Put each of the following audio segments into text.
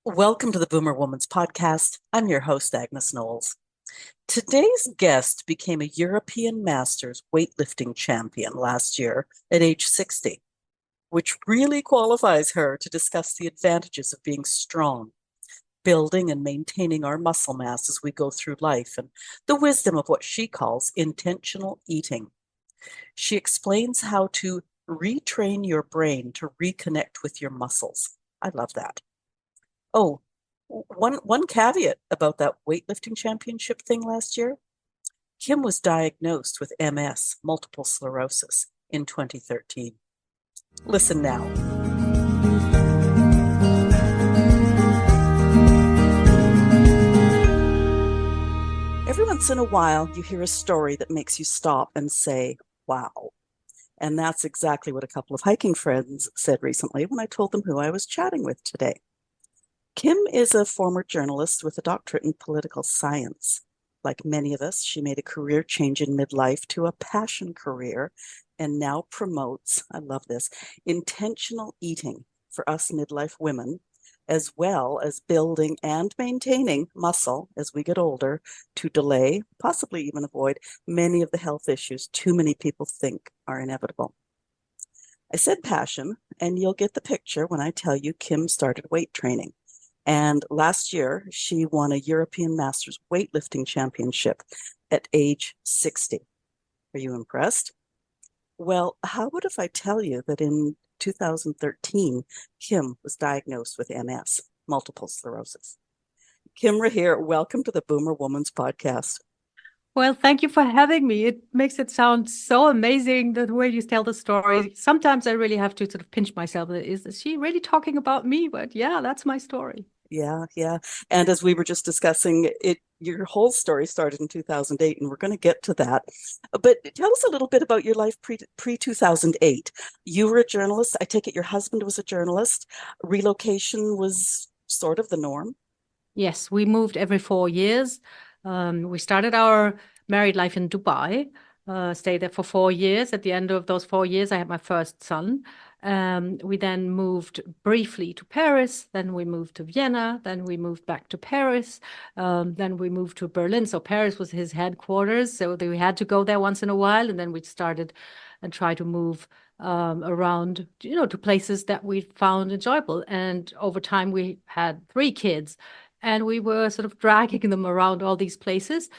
Welcome to the Boomer Woman's Podcast. I'm your host, Agnes Knowles. Today's guest became a European Masters weightlifting champion last year at age 60, which really qualifies her to discuss the advantages of being strong, building and maintaining our muscle mass as we go through life, and the wisdom of what she calls intentional eating. She explains how to retrain your brain to reconnect with your muscles. I love that. Oh, one caveat about that weightlifting championship thing last year. Kim was diagnosed with MS, multiple sclerosis, in 2013. Listen now. Every once in a while, you hear a story that makes you stop and say, wow. And that's exactly what a couple of hiking friends said recently when I told them who I was chatting with today. Kim is a former journalist with a doctorate in political science. Like many of us, she made a career change in midlife to a passion career and now promotes, I love this, intentional eating for us midlife women, as well as building and maintaining muscle as we get older to delay, possibly even avoid, many of the health issues too many people think are inevitable. I said passion, and you'll get the picture when I tell you Kim started weight training. And last year, she won a European Masters weightlifting championship at age 60. Are you impressed? Well, how about if I tell you that in 2013, Kim was diagnosed with MS, multiple sclerosis? Kim Rahir, welcome to the Boomer Woman's Podcast. Well, thank you for having me. It makes it sound so amazing the way you tell the story. Sometimes I really have to sort of pinch myself. Is she really talking about me? But yeah, that's my story. Yeah. And as we were just discussing, your whole story started in 2008, and we're going to get to that. But tell us a little bit about your life pre 2008. You were a journalist. I take it your husband was a journalist. Relocation was sort of the norm. Yes, we moved every 4 years. We started our married life in Dubai, stayed there for 4 years. At the end of those 4 years, I had my first son. We then moved briefly to Paris. Then we moved to Vienna. Then we moved back to Paris. Then we moved to Berlin. So Paris was his headquarters. So we had to go there once in a while. And then we started and try to move around, to places that we found enjoyable. And over time, we had 3 kids. And we were sort of dragging them around all these places,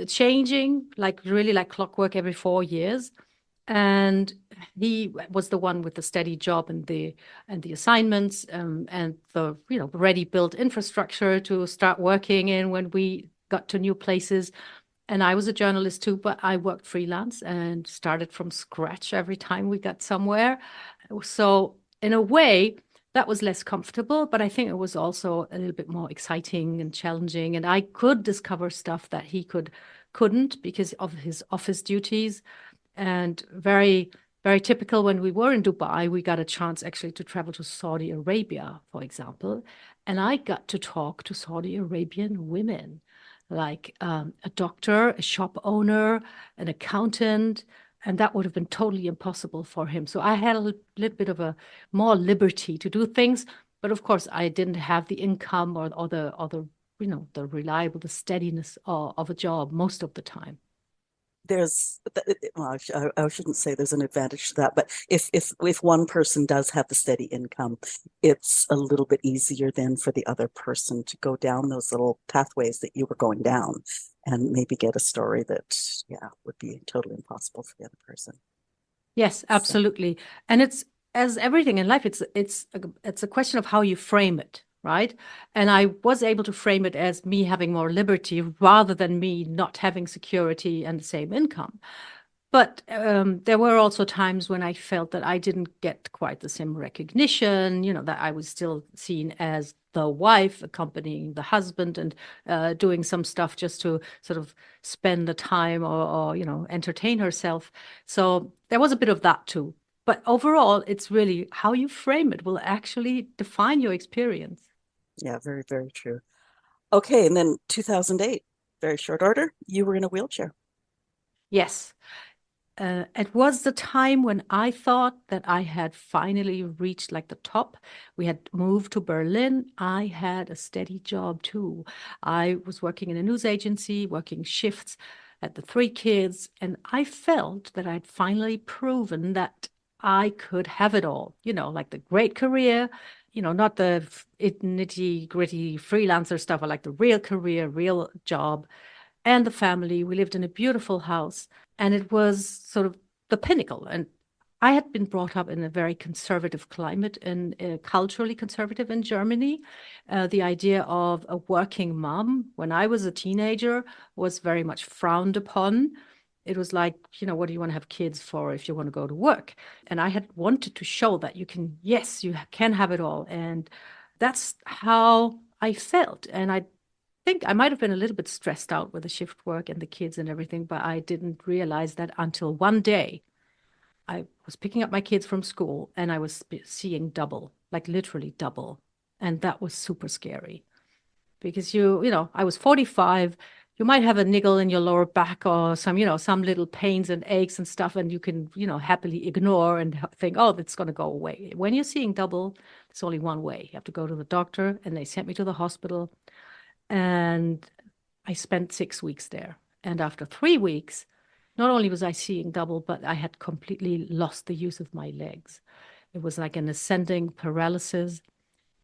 changing really like clockwork every 4 years. And he was the one with the steady job and the assignments and the ready built infrastructure to start working in when we got to new places. And I was a journalist too, but I worked freelance and started from scratch every time we got somewhere. So in a way, that was less comfortable, but I think it was also a little bit more exciting and challenging. And I could discover stuff that he couldn't because of his office duties. And very, very typical when we were in Dubai, we got a chance actually to travel to Saudi Arabia, for example. And I got to talk to Saudi Arabian women, like a doctor, a shop owner, an accountant, and that would have been totally impossible for him. So I had a little bit of a more liberty to do things, but of course I didn't have the income or the reliable, the steadiness of a job most of the time. There's well, I shouldn't say there's an advantage to that, but if one person does have the steady income, it's a little bit easier then for the other person to go down those little pathways that you were going down and maybe get a story that would be totally impossible for the other person. Yes, So absolutely. And it's as everything in life, it's a question of how you frame it, right? And I was able to frame it as me having more liberty rather than me not having security and the same income. But there were also times when I felt that I didn't get quite the same recognition, that I was still seen as the wife accompanying the husband and doing some stuff just to sort of spend the time or entertain herself. So there was a bit of that too. But overall, it's really how you frame it will actually define your experience. yeah, very, very true. Okay, and then 2008, very short order, you were in a wheelchair. Yes. it was the time when I thought that I had finally reached like the top. We had moved to Berlin. I had a steady job too. I was working in a news agency, working shifts, had the three kids, and I felt that I'd finally proven that I could have it all, like the great career, not the nitty gritty freelancer stuff, I like the real career, real job, and the family. We lived in a beautiful house, and it was sort of the pinnacle. And I had been brought up in a very conservative climate and culturally conservative in Germany. The idea of a working mom when I was a teenager was very much frowned upon. It was like, what do you want to have kids for if you want to go to work? And I had wanted to show that yes, you can have it all. And that's how I felt. And I think I might have been a little bit stressed out with the shift work and the kids and everything, but I didn't realize that until one day I was picking up my kids from school and I was seeing double, like literally double. And that was super scary because I was 45. You might have a niggle in your lower back or some little pains and aches and stuff, and you can, happily ignore and think, oh, that's going to go away. When you're seeing double, it's only one way. You have to go to the doctor, and they sent me to the hospital. And I spent 6 weeks there. And after 3 weeks, not only was I seeing double, but I had completely lost the use of my legs. It was like an ascending paralysis.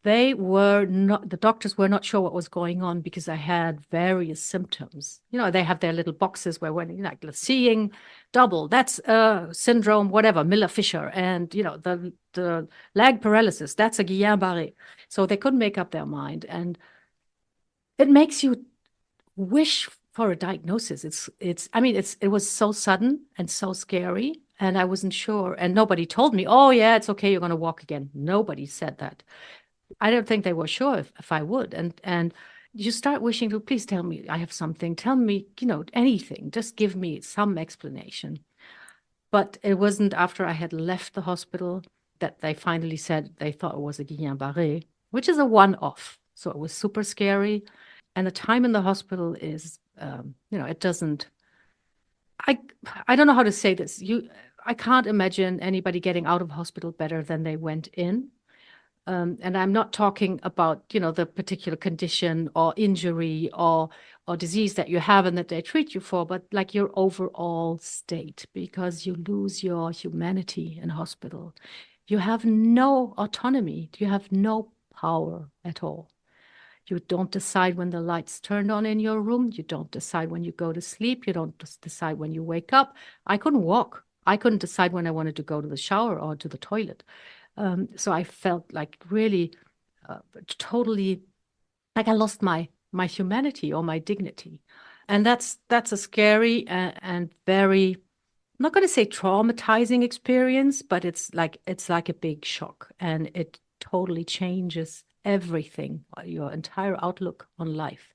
The doctors were not sure what was going on because I had various symptoms. They have their little boxes where when, like seeing double, that's syndrome, whatever, Miller-Fisher. And, the leg paralysis, that's a Guillain-Barré. So they couldn't make up their mind. And it makes you wish for a diagnosis. It was so sudden and so scary, and I wasn't sure. And nobody told me, oh yeah, it's okay, you're going to walk again. Nobody said that. I don't think they were sure if I would. And you start wishing to, please tell me I have something. Tell me, anything. Just give me some explanation. But it wasn't after I had left the hospital that they finally said they thought it was a Guillain-Barré, which is a one-off. So it was super scary. And the time in the hospital is, it doesn't, I, I don't know how to say this. I can't imagine anybody getting out of hospital better than they went in. And I'm not talking about, the particular condition or injury or disease that you have and that they treat you for, but like your overall state, because you lose your humanity in hospital. You have no autonomy. You have no power at all. You don't decide when the lights turned on in your room. You don't decide when you go to sleep. You don't decide when you wake up. I couldn't walk. I couldn't decide when I wanted to go to the shower or to the toilet. So I felt like really totally like I lost my humanity or my dignity. And that's a scary and very, I'm not going to say traumatizing experience, but it's like a big shock, and it totally changes everything, your entire outlook on life.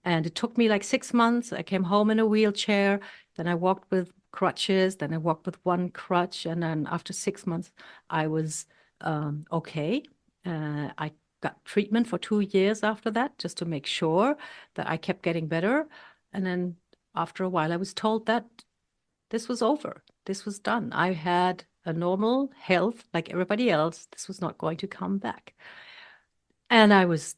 And it took me like 6 months. I came home in a wheelchair. Then I walked with crutches. Then I walked with one crutch. And then after 6 months, I was okay. I got treatment for 2 years after that, just to make sure that I kept getting better. And then after a while, I was told that this was over. This was done. I had a normal health like everybody else. This was not going to come back. And I was,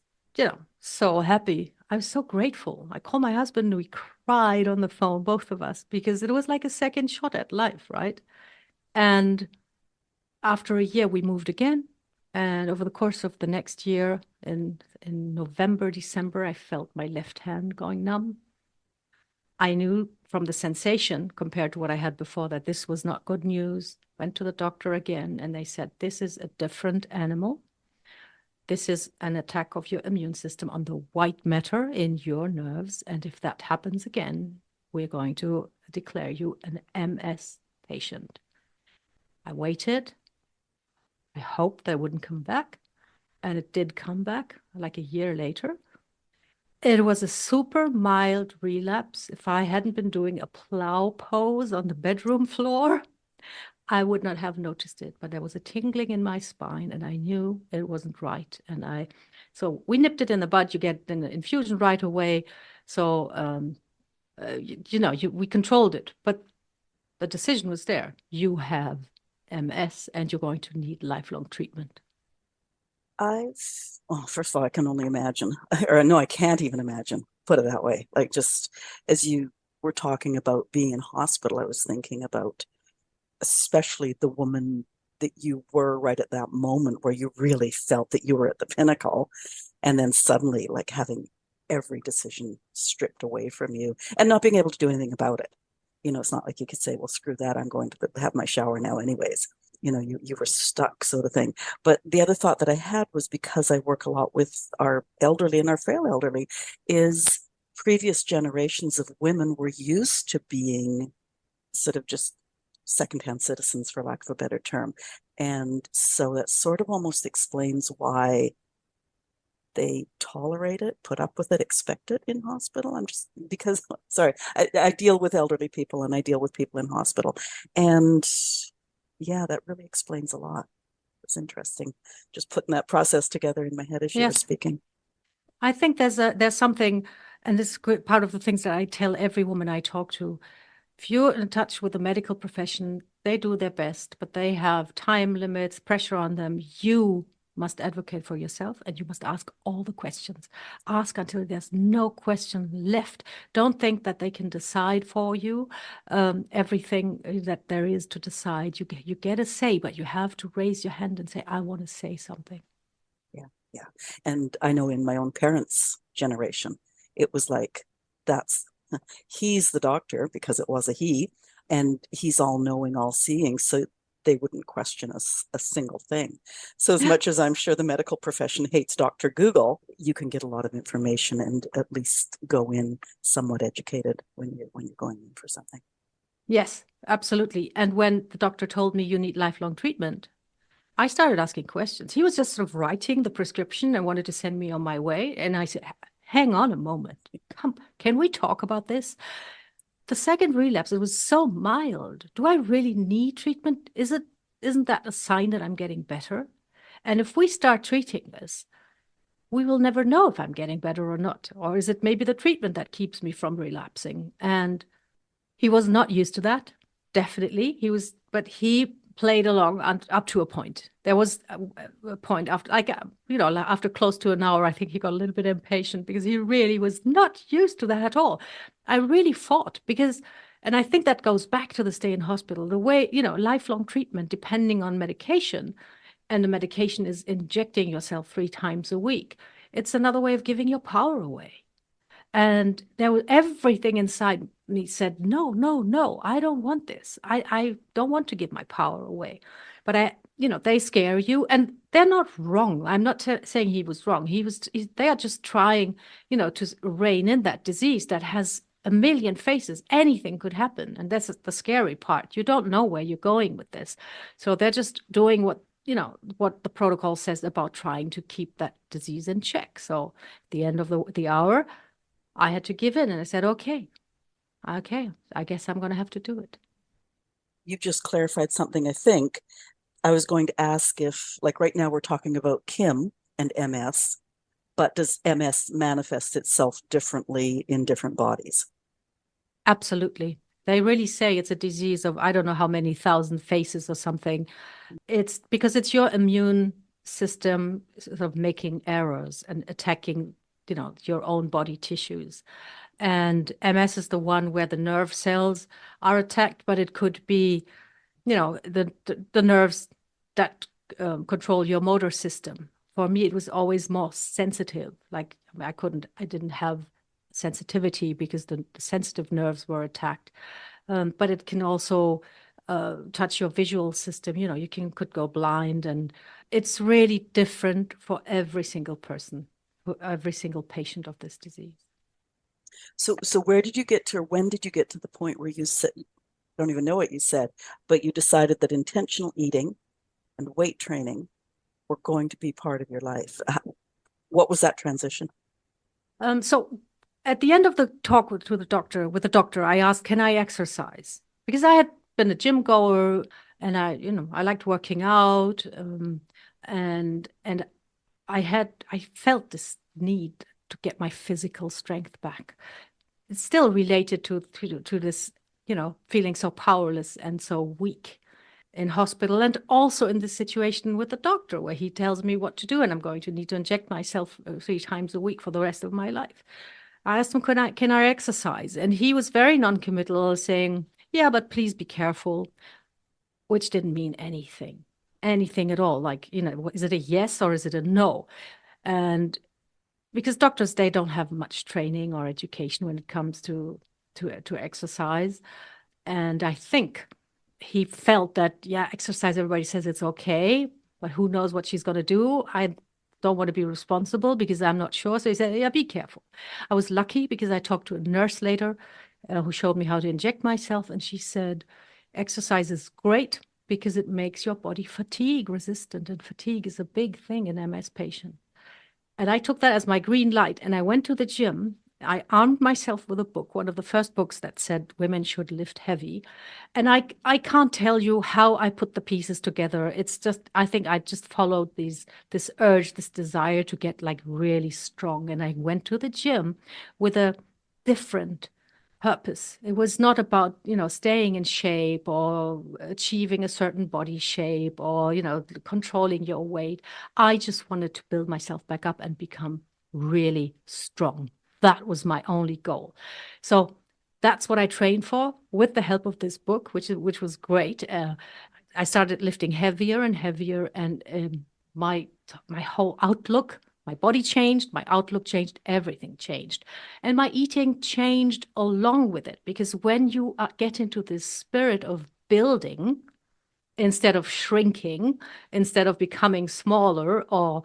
so happy. I was so grateful. I called my husband and we cried on the phone, both of us, because it was like a second shot at life, right? And after a year, we moved again. And over the course of the next year, in November, December, I felt my left hand going numb. I knew from the sensation compared to what I had before that this was not good news. Went to the doctor again, and they said, this is a different animal. This is an attack of your immune system on the white matter in your nerves. And if that happens again, we're going to declare you an MS patient. I waited. I hoped that wouldn't come back. And it did come back like a year later. It was a super mild relapse. If I hadn't been doing a plow pose on the bedroom floor, I would not have noticed it, but there was a tingling in my spine and I knew it wasn't right. So we nipped it in the bud. You get an infusion right away. So, we controlled it, but The decision was there. You have MS and you're going to need lifelong treatment. Well, first of all, I can only imagine, or no, I can't even imagine, put it that way. Like, just as you were talking about being in hospital, I was thinking about especially the woman that you were right at that moment where you really felt that you were at the pinnacle, and then suddenly like having every decision stripped away from you and not being able to do anything about it. It's not like you could say, well, screw that, I'm going to have my shower now anyways. You were stuck, sort of thing. But the other thought that I had was, because I work a lot with our elderly and our frail elderly, is previous generations of women were used to being sort of just secondhand citizens, for lack of a better term. And so that sort of almost explains why they tolerate it, put up with it, expect it in hospital. I'm just, because, sorry, I deal with elderly people and I deal with people in hospital. And yeah, that really explains a lot. It's interesting. Just putting that process together in my head as you were Yes, speaking. I think there's something, and this is part of the things that I tell every woman I talk to. If you're in touch with the medical profession, they do their best, but they have time limits, pressure on them. You must advocate for yourself and you must ask all the questions. Ask until there's no question left. Don't think that they can decide for you everything that there is to decide. You get a say, but you have to raise your hand and say, I want to say something. Yeah, yeah. And I know in my own parents' generation, it was like, that's he's the doctor, because it was a he, and he's all knowing, all seeing. So they wouldn't question a single thing. So as much as I'm sure the medical profession hates Dr. Google, you can get a lot of information and at least go in somewhat educated when you're going in for something. Yes, absolutely. And when the doctor told me you need lifelong treatment, I started asking questions. He was just sort of writing the prescription and wanted to send me on my way. And I said, hang on a moment. Can we talk about this? The second relapse, it was so mild. Do I really need treatment? Isn't that a sign that I'm getting better? And if we start treating this, we will never know if I'm getting better or not. Or is it maybe the treatment that keeps me from relapsing? And he was not used to that. Definitely. But he played along up to a point. There was a point after, after close to an hour, I think he got a little bit impatient because he really was not used to that at all. I really fought and I think that goes back to the stay in hospital, the way, lifelong treatment, depending on medication, and the medication is injecting yourself 3 times a week. It's another way of giving your power away. And there was everything inside me said, no, no, no, I don't want this. I don't want to give my power away. But they scare you and they're not wrong. I'm not saying he was wrong. They are just trying, to rein in that disease that has a million faces. Anything could happen. And that's the scary part. You don't know where you're going with this. So they're just doing what the protocol says about trying to keep that disease in check. So at the end of the hour, I had to give in and I said, okay, I guess I'm going to have to do it. You just clarified something, I think. I was going to ask if, like right now we're talking about Kim and MS, but does MS manifest itself differently in different bodies? Absolutely. They really say it's a disease of, I don't know how many thousand faces or something. It's because it's your immune system sort of making errors and attacking, your own body tissues. And MS is the one where the nerve cells are attacked, but it could be, the nerves that control your motor system. For me, it was always more sensitive. Like I didn't have sensitivity because the sensitive nerves were attacked. But it can also touch your visual system. You could go blind, and it's really different for every single person, for every single patient of this disease. So where did you get to, or when did you get to the point where you said, I don't even know what you said, but you decided that intentional eating and weight training were going to be part of your life? What was that transition? So at the end of the talk with the doctor, I asked, can I exercise? Because I had been a gym goer and I liked working out. And I felt this need to get my physical strength back. It's still related to this feeling so powerless and so weak in hospital, and also in the situation with the doctor where he tells me what to do and I'm going to need to inject myself 3 times a week for the rest of my life. I asked him, can I exercise? And he was very non-committal, saying, yeah, but please be careful, which didn't mean anything at all. Like, is it a yes or is it a no? And because doctors, they don't have much training or education when it comes to exercise. And I think he felt that, yeah, exercise, everybody says it's okay, but who knows what she's going to do? I don't want to be responsible because I'm not sure. So he said, yeah, be careful. I was lucky because I talked to a nurse later who showed me how to inject myself. And she said, exercise is great because it makes your body fatigue resistant. And fatigue is a big thing in MS patients. And I took that as my green light. And I went to the gym. I armed myself with a book, one of the first books that said women should lift heavy. And I can't tell you how I put the pieces together. It's just, I think I just followed this urge, this desire to get like really strong. And I went to the gym with a different purpose. It was not about, staying in shape or achieving a certain body shape or, controlling your weight. I just wanted to build myself back up and become really strong. That was my only goal. So that's what I trained for with the help of this book, which was great. I started lifting heavier and heavier, and my whole outlook, my body changed, my outlook changed, everything changed. And my eating changed along with it, because when you get into this spirit of building, instead of shrinking, instead of becoming smaller or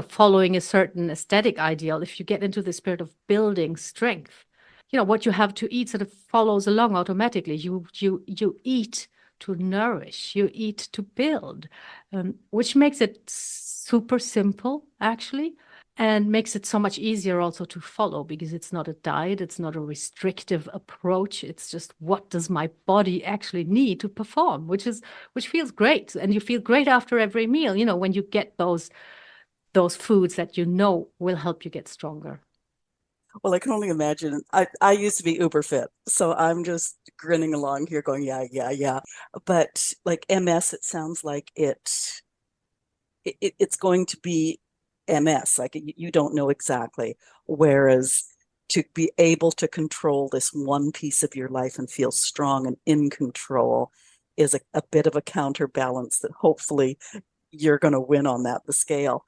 following a certain aesthetic ideal, if you get into the spirit of building strength, what you have to eat sort of follows along automatically. You eat to nourish, you eat to build, which makes it super simple, actually, and makes it so much easier also to follow, because it's not a diet, it's not a restrictive approach. It's just, what does my body actually need to perform, which feels great. And you feel great after every meal, when you get those foods that will help you get stronger. Well, I can only imagine. I used to be uber fit, so I'm just grinning along here going, yeah, yeah, yeah. But like MS, it sounds like it's going to be MS. Like you don't know exactly. Whereas to be able to control this one piece of your life and feel strong and in control is a bit of a counterbalance that hopefully you're going to win on the scale.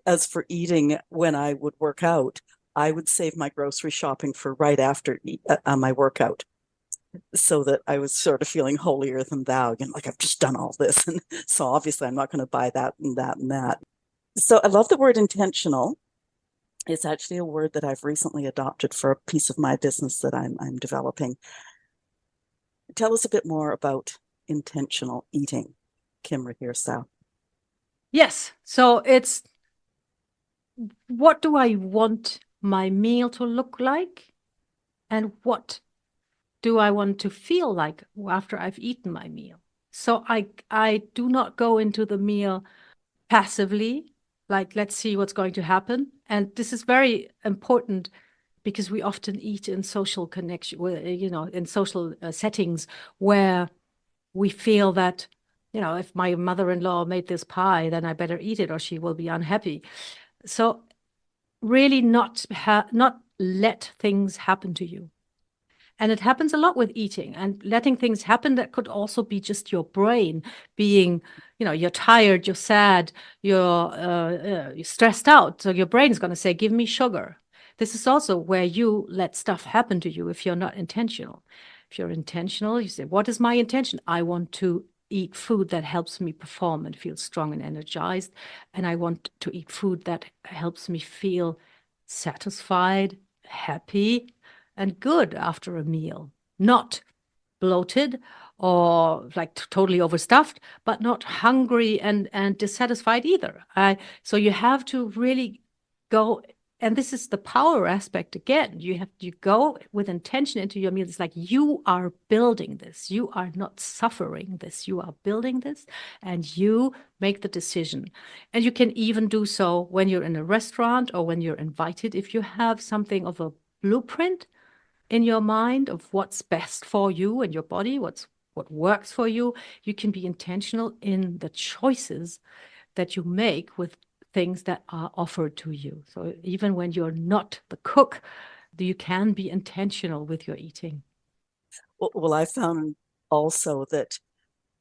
As for eating, when I would work out, I would save my grocery shopping for right after my workout, so that I was sort of feeling holier than thou, like I've just done all this. And so obviously I'm not going to buy that and that and that. So I love the word intentional. It's actually a word that I've recently adopted for a piece of my business that I'm developing. Tell us a bit more about intentional eating, Kim Rahir style. Yes. So it's, what do I want my meal to look like? And what do I want to feel like after I've eaten my meal? So I do not go into the meal passively, like, let's see what's going to happen. And this is very important because we often eat in social connection, in social settings where we feel that, if my mother-in-law made this pie, then I better eat it or she will be unhappy. So really not let things happen to you. And it happens a lot with eating and letting things happen. That could also be just your brain being, you're tired, you're sad, you're stressed out. So your brain is going to say, give me sugar. This is also where you let stuff happen to you if you're not intentional. If you're intentional, you say, what is my intention? I want to eat food that helps me perform and feel strong and energized. And I want to eat food that helps me feel satisfied, happy, and good after a meal, not bloated or like totally overstuffed, but not hungry and dissatisfied either. So you have to really go, and this is the power aspect again. You go with intention into your meal. It's like you are building this. You are not suffering this. You are building this, and you make the decision. And you can even do so when you're in a restaurant or when you're invited. If you have something of a blueprint in your mind of what's best for you and your body, what works for you. You can be intentional in the choices that you make with things that are offered to you. So even when you're not the cook, you can be intentional with your eating. Well, I found also that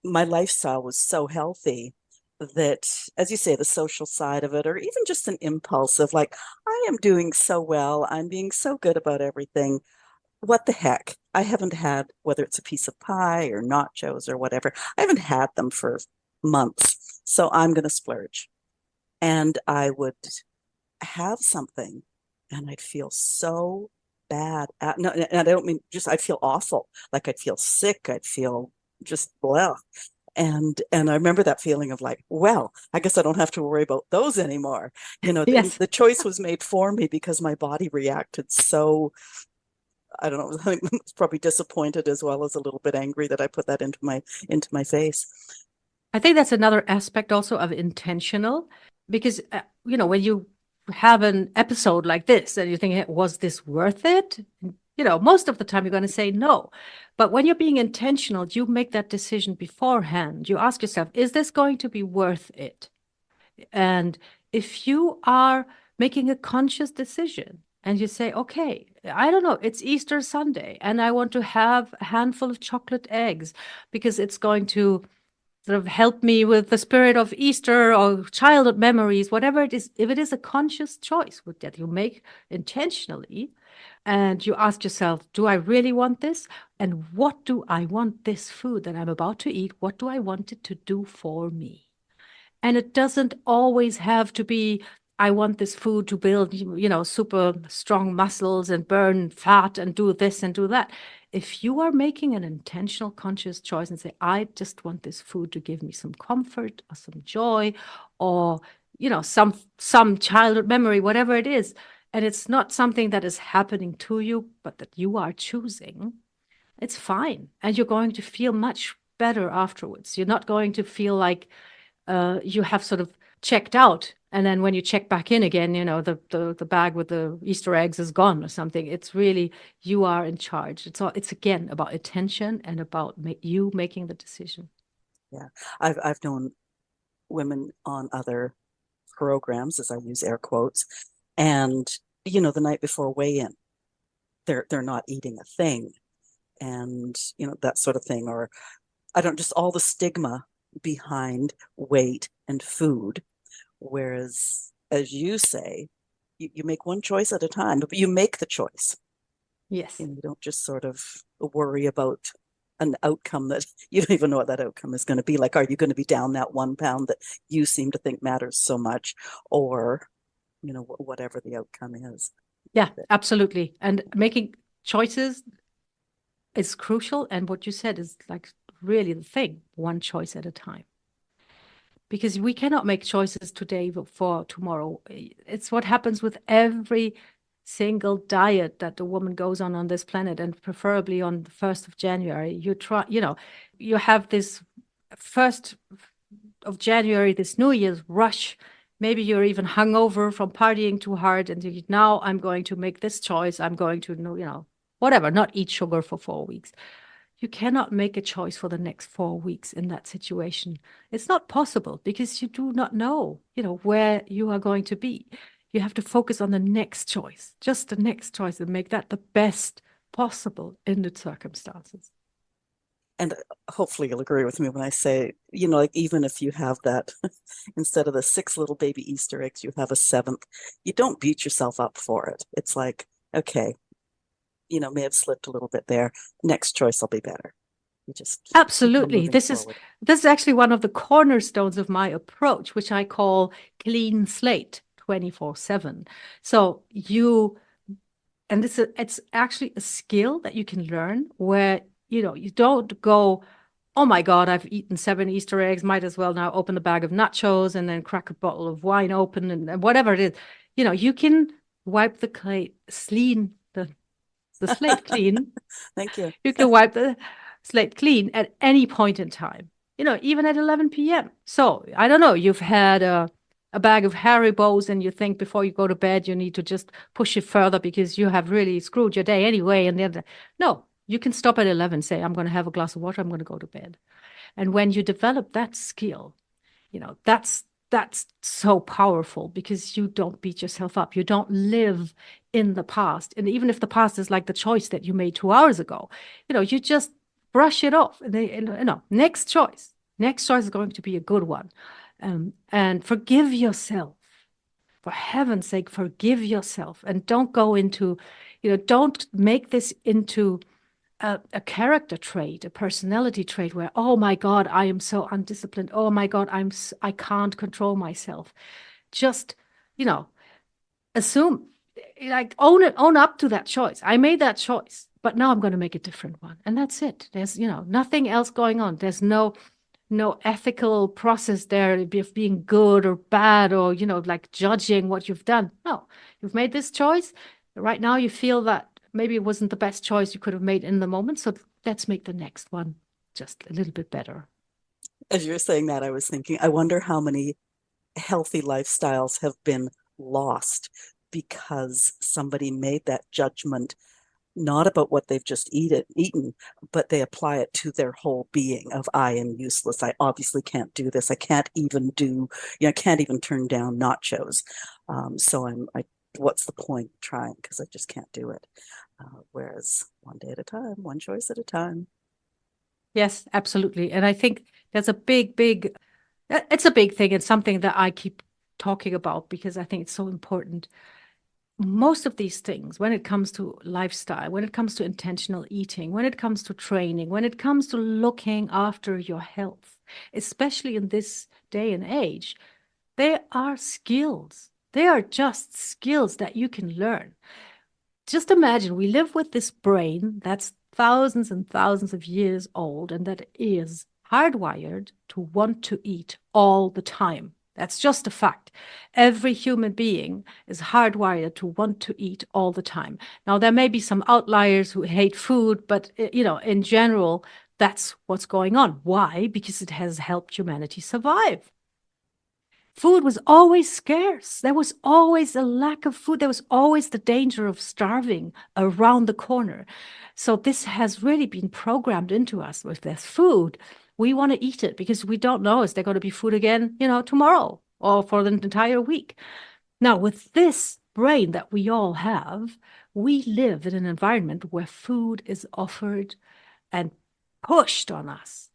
my lifestyle was so healthy that, as you say, the social side of it, or even just an impulse of like, I am doing so well, I'm being so good about everything. What the heck? I haven't had, whether it's a piece of pie or nachos or whatever, I haven't had them for months. So I'm going to splurge. And I would have something and I'd feel so bad. No, and I don't mean just, I'd feel awful. Like I'd feel sick. I'd feel just blah. And I remember that feeling of like, well, I guess I don't have to worry about those anymore. Yes. The choice was made for me because my body reacted so, I don't know, I was probably disappointed as well as a little bit angry that I put that into my face. I think that's another aspect also of intentional, because, when you have an episode like this and you think, was this worth it? Most of the time you're going to say no. But when you're being intentional, you make that decision beforehand. You ask yourself, is this going to be worth it? And if you are making a conscious decision and you say, okay, I don't know, it's Easter Sunday and I want to have a handful of chocolate eggs because it's going to sort of help me with the spirit of Easter or childhood memories, whatever it is, if it is a conscious choice that you make intentionally, and you ask yourself, do I really want this? And what do I want this food that I'm about to eat? What do I want it to do for me? And it doesn't always have to be, I want this food to build, super strong muscles and burn fat and do this and do that. If you are making an intentional, conscious choice and say, I just want this food to give me some comfort or some joy or, some childhood memory, whatever it is, and it's not something that is happening to you, but that you are choosing, it's fine. And you're going to feel much better afterwards. You're not going to feel like, you have sort of checked out. And then when you check back in again, the bag with the Easter eggs is gone or something. It's really, you are in charge. It's again about attention and about you making the decision. Yeah. I've known women on other programs, as I use air quotes, and the night before weigh-in, they're not eating a thing. And that sort of thing. Or I don't, just all the stigma behind weight and food. Whereas, as you say, you make one choice at a time, but you make the choice. Yes. And you don't just sort of worry about an outcome that you don't even know what that outcome is going to be. Like, are you going to be down that 1 pound that you seem to think matters so much, or, whatever the outcome is. Yeah, absolutely. And making choices is crucial. And what you said is like really the thing, one choice at a time. Because we cannot make choices today for tomorrow. It's what happens with every single diet that the woman goes on this planet, and preferably on the 1st of January. You have this 1st of January, this New Year's rush. Maybe you're even hungover from partying too hard, and now I'm going to make this choice. I'm going to, whatever, not eat sugar for 4 weeks. You cannot make a choice for the next 4 weeks in that situation. It's not possible because you do not know, where you are going to be. You have to focus on the next choice, just the next choice, and make that the best possible in the circumstances. And hopefully you'll agree with me when I say, like, even if you have that, instead of the 6 little baby Easter eggs, you have a 7th, you don't beat yourself up for it. It's like, okay, may have slipped a little bit there. Next choice will be better. You just Absolutely. This is actually one of the cornerstones of my approach, which I call clean slate 24/7. So it's actually a skill that you can learn where, you don't go, oh my God, I've eaten 7 Easter eggs, might as well now open a bag of nachos and then crack a bottle of wine open and whatever it is. You can wipe the slate clean. Thank you. You can wipe the slate clean at any point in time, even at 11 p.m. So I don't know, you've had a a bag of Haribos and you think before you go to bed, you need to just push it further because you have really screwed your day anyway. And then, no, you can stop at 11, say, I'm going to have a glass of water, I'm going to go to bed. And when you develop that skill, that's so powerful because you don't beat yourself up. You don't live in the past. And even if the past is like the choice that you made 2 hours ago, you just brush it off. And next choice. Next choice is going to be a good one. And forgive yourself. For heaven's sake, forgive yourself. And don't go into, don't make this into a character trait, a personality trait where, oh my God, I am so undisciplined. Oh my God, I can't control myself. Just, assume, like own up to that choice. I made that choice, but now I'm going to make a different one. And that's it. There's, nothing else going on. There's no ethical process there of being good or bad or, like judging what you've done. No, you've made this choice. Right now you feel that maybe it wasn't the best choice you could have made in the moment. So let's make the next one just a little bit better. As you're saying that, I was thinking, I wonder how many healthy lifestyles have been lost because somebody made that judgment not about what they've just eaten, but they apply it to their whole being of I am useless. I obviously can't do this. I can't even I can't even turn down nachos. So what's the point of trying? Because I just can't do it. Whereas one day at a time, one choice at a time. Yes, absolutely. And I think that's a big, it's a big thing. It's something that I keep talking about because I think it's so important. Most of these things, when it comes to lifestyle, when it comes to intentional eating, when it comes to training, when it comes to looking after your health, especially in this day and age, they are skills. They are just skills that you can learn. Just imagine we live with this brain that's thousands and thousands of years old and that is hardwired to want to eat all the time. That's just a fact. Every human being is hardwired to want to eat all the time. Now, there may be some outliers who hate food, but in general, that's what's going on. Why? Because it has helped humanity survive. Food was always scarce. There was always a lack of food. There was always the danger of starving around the corner. So this has really been programmed into us. If there's food, we want to eat it because we don't know is there going to be food again, tomorrow or for the entire week. Now, with this brain that we all have, we live in an environment where food is offered and pushed on us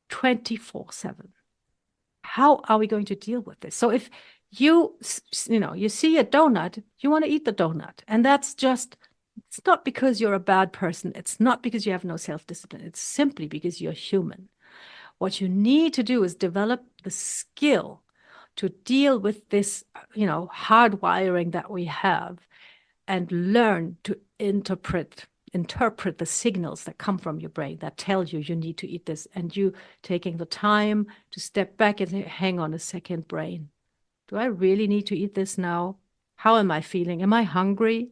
24/7. How are we going to deal with this? So if you see a donut, you want to eat the donut. And it's not because you're a bad person. It's not because you have no self-discipline. It's simply because you're human. What you need to do is develop the skill to deal with this, hardwiring that we have and learn to interpret the signals that come from your brain that tell you need to eat this, and you taking the time to step back and say, hang on a second, brain. Do I really need to eat this now? How am I feeling? Am I hungry?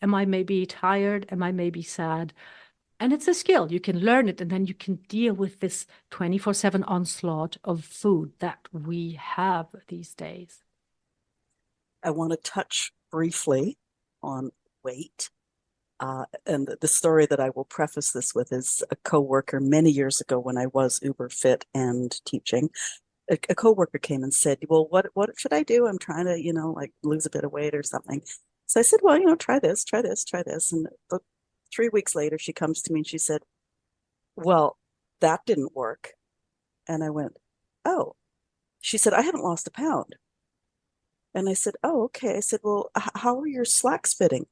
Am I maybe tired? Am I maybe sad? And it's a skill. You can learn it, and then you can deal with this 24/7 onslaught of food that we have these days. I want to touch briefly on weight. And the story that I will preface this with is a coworker many years ago when I was uber fit and teaching. A coworker came and said, well, what should I do? I'm trying to, like lose a bit of weight or something. So I said, well, try this, try this, try this. And 3 weeks later, she comes to me and she said, well, that didn't work. And I went, oh. She said, I haven't lost a pound. And I said, oh, okay. I said, well, how are your slacks fitting?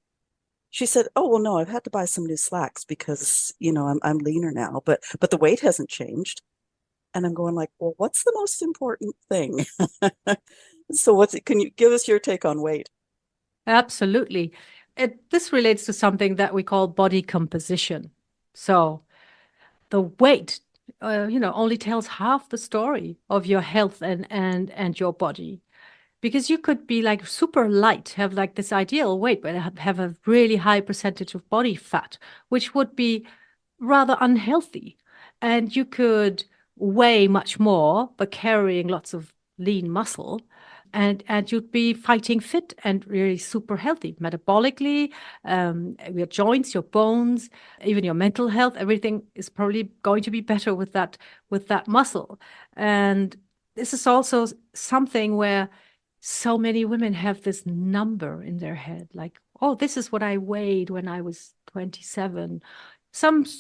She said, oh, well, no, I've had to buy some new slacks because, I'm leaner now, but the weight hasn't changed. And I'm going like, well, what's the most important thing? So can you give us your take on weight? Absolutely. This relates to something that we call body composition. So the weight, only tells half the story of your health and your body. Because you could be like super light, have like this ideal weight, but have a really high percentage of body fat, which would be rather unhealthy. And you could weigh much more, but carrying lots of lean muscle. and you'd be fighting fit and really super healthy metabolically, your joints, your bones, even your mental health, everything is probably going to be better with that muscle. And this is also something where so many women have this number in their head, like, oh, this is what I weighed when I was 27.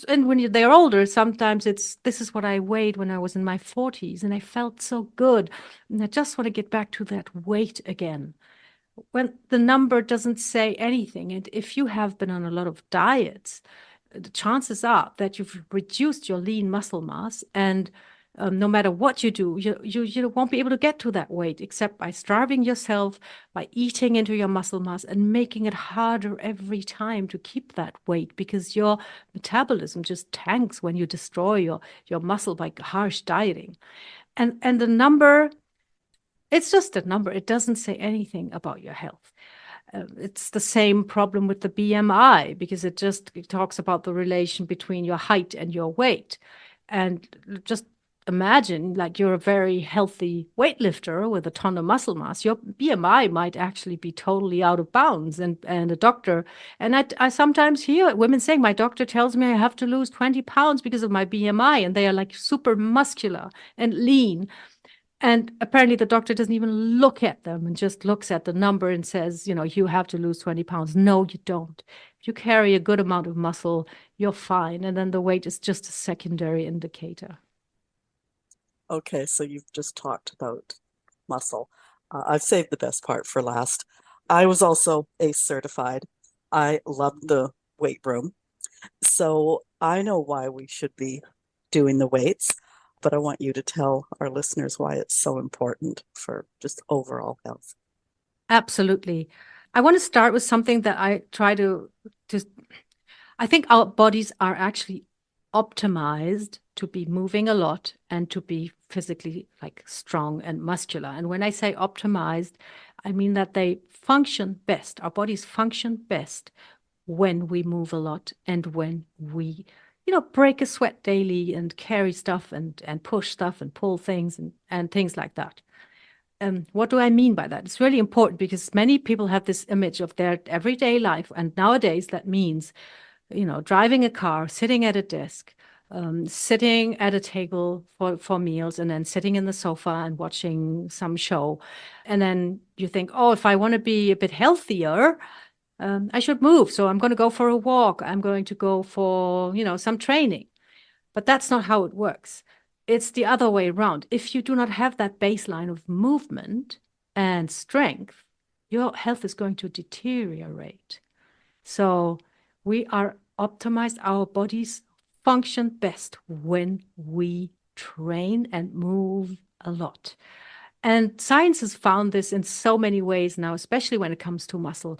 And when they're older, sometimes this is what I weighed when I was in my 40s, and I felt so good. And I just want to get back to that weight again. When the number doesn't say anything, and if you have been on a lot of diets, the chances are that you've reduced your lean muscle mass, and no matter what you do, you won't be able to get to that weight except by starving yourself, by eating into your muscle mass and making it harder every time to keep that weight, because your metabolism just tanks when you destroy your muscle by harsh dieting. And the number, it's just a number. It doesn't say anything about your health. It's the same problem with the BMI, because it talks about the relation between your height and your weight. And just imagine, like, you're a very healthy weightlifter with a ton of muscle mass. Your BMI might actually be totally out of bounds. And a doctor, and I sometimes hear women saying, my doctor tells me I have to lose 20 pounds because of my BMI. And they are like super muscular and lean. And apparently the doctor doesn't even look at them and just looks at the number and says, you have to lose 20 pounds. No, you don't. If you carry a good amount of muscle, you're fine. And then the weight is just a secondary indicator. Okay, so you've just talked about muscle. I've saved the best part for last. I was also ACE certified. I loved the weight room. So I know why we should be doing the weights, but I want you to tell our listeners why it's so important for just overall health. Absolutely. I want to start with something that I try to I think our bodies are actually optimized to be moving a lot and to be physically like strong and muscular. And when I say optimized, I mean that they function best. Our bodies function best when we move a lot and when we, break a sweat daily and carry stuff and push stuff and pull things and things like that. What do I mean by that? It's really important because many people have this image of their everyday life. And nowadays that means, driving a car, sitting at a desk, sitting at a table for meals, and then sitting in the sofa and watching some show. And then you think, oh, if I want to be a bit healthier, I should move. So I'm going to go for a walk. I'm going to go for, some training. But that's not how it works. It's the other way around. If you do not have that baseline of movement and strength, your health is going to deteriorate. So we are optimized. Our bodies function best when we train and move a lot. And science has found this in so many ways now, especially when it comes to muscle.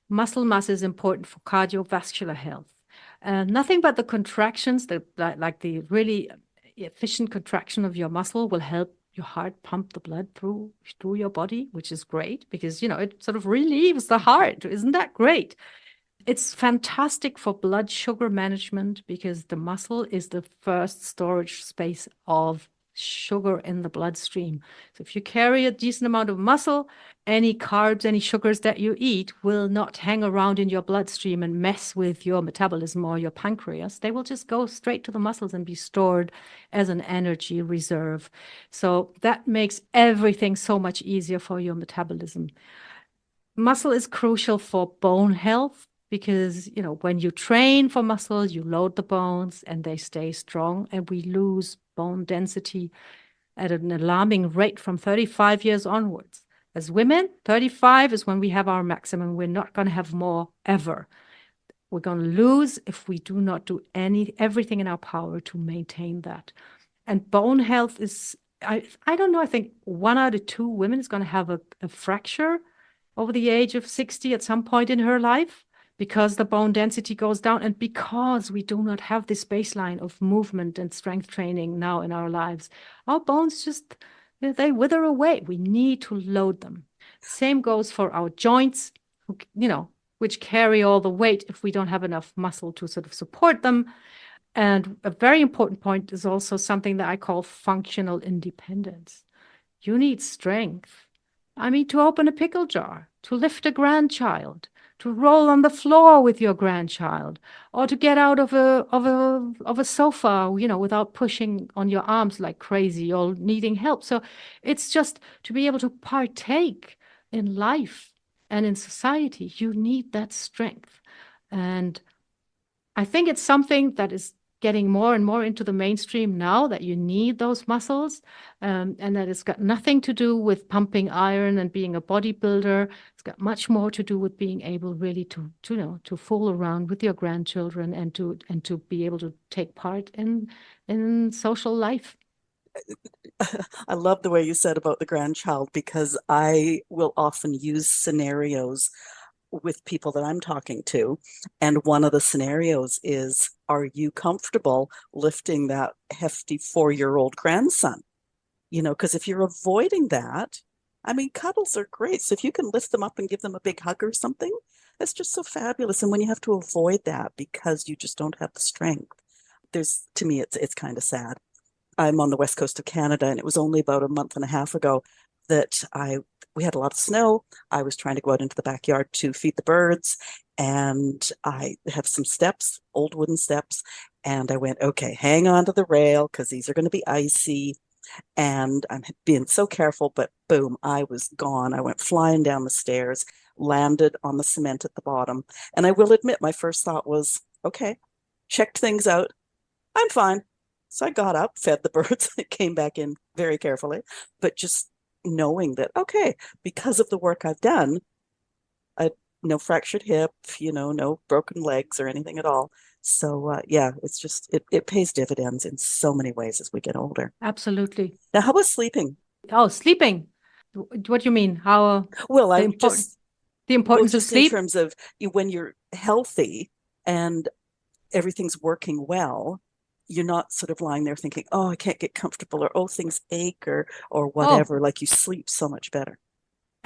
Muscle mass is important for cardiovascular health. Nothing but the contractions, like the really efficient contraction of your muscle, will help your heart pump the blood through your body, which is great because, it sort of relieves the heart. Isn't that great? It's fantastic for blood sugar management because the muscle is the first storage space of sugar in the bloodstream. So if you carry a decent amount of muscle, any carbs, any sugars that you eat will not hang around in your bloodstream and mess with your metabolism or your pancreas. They will just go straight to the muscles and be stored as an energy reserve. So that makes everything so much easier for your metabolism. Muscle is crucial for bone health because, when you train for muscle, you load the bones and they stay strong, and we lose bone density at an alarming rate from 35 years onwards. As women, 35 is when we have our maximum. We're not going to have more ever. We're going to lose if we do not do everything in our power to maintain that. And bone health is, I don't know, I think 1 out of 2 women is going to have a fracture over the age of 60 at some point in her life, because the bone density goes down and because we do not have this baseline of movement and strength training now in our lives. Our bones just, they wither away. We need to load them. Same goes for our joints, which carry all the weight if we don't have enough muscle to sort of support them. And a very important point is also something that I call functional independence. You need strength I mean, to open a pickle jar, to lift a grandchild, to roll on the floor with your grandchild, or to get out of a sofa, without pushing on your arms like crazy or needing help. So it's just to be able to partake in life and in society, you need that strength. And I think it's something that is getting more and more into the mainstream now, that you need those muscles, and that it's got nothing to do with pumping iron and being a bodybuilder. It's got much more to do with being able really to fool around with your grandchildren and to be able to take part in social life. I love the way you said about the grandchild because I will often use scenarios with people that I'm talking to. And one of the scenarios is, are you comfortable lifting that hefty 4-year-old grandson? Because if you're avoiding that, I mean, cuddles are great. So if you can lift them up and give them a big hug or something, that's just so fabulous. And when you have to avoid that because you just don't have the strength, to me, it's kind of sad. I'm on the west coast of Canada, and it was only about a month and a half ago that we had a lot of snow. I was trying to go out into the backyard to feed the birds, and I have some steps, old wooden steps, and I went, okay, hang on to the rail because these are going to be icy. And I'm being so careful, but boom, I was gone. I went flying down the stairs, landed on the cement at the bottom. And I will admit, my first thought was, okay, checked things out. I'm fine. So I got up, fed the birds, came back in very carefully, but just knowing that, okay, because of the work I've done, no fractured hip, no broken legs or anything at all. So yeah, it's just, it pays dividends in so many ways as we get older. Absolutely. Now, how about sleeping? Oh, sleeping. What do you mean? How Well, the I important just, the well, importance of just in sleep? terms of when you're healthy and everything's working well, you're not sort of lying there thinking, oh, I can't get comfortable, or oh, things ache, or Oh, whatever. Like, you sleep so much better.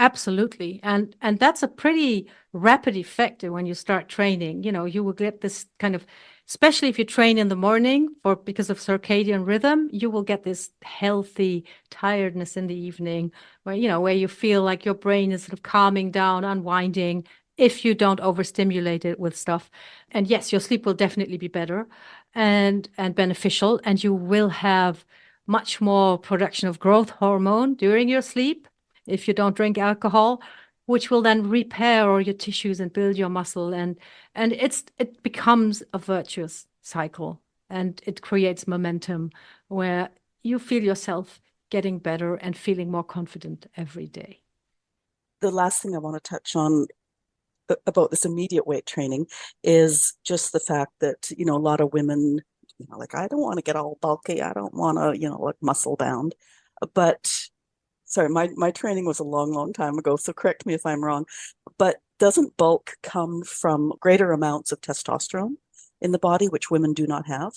absolutely. And that's a pretty rapid effect when you start training. You will get this kind of, especially if you train in the morning because of circadian rhythm, you will get this healthy tiredness in the evening where you feel like your brain is sort of calming down, unwinding if you don't overstimulate it with stuff. And yes, your sleep will definitely be better and beneficial, and you will have much more production of growth hormone during your sleep if you don't drink alcohol, which will then repair all your tissues and build your muscle. And it becomes a virtuous cycle, and it creates momentum where you feel yourself getting better and feeling more confident every day. The last thing I want to touch on about this immediate weight training is just the fact that, a lot of women, like, I don't want to get all bulky. I don't want to, like, muscle bound. But sorry, my training was a long, long time ago, so correct me if I'm wrong. But doesn't bulk come from greater amounts of testosterone in the body, which women do not have?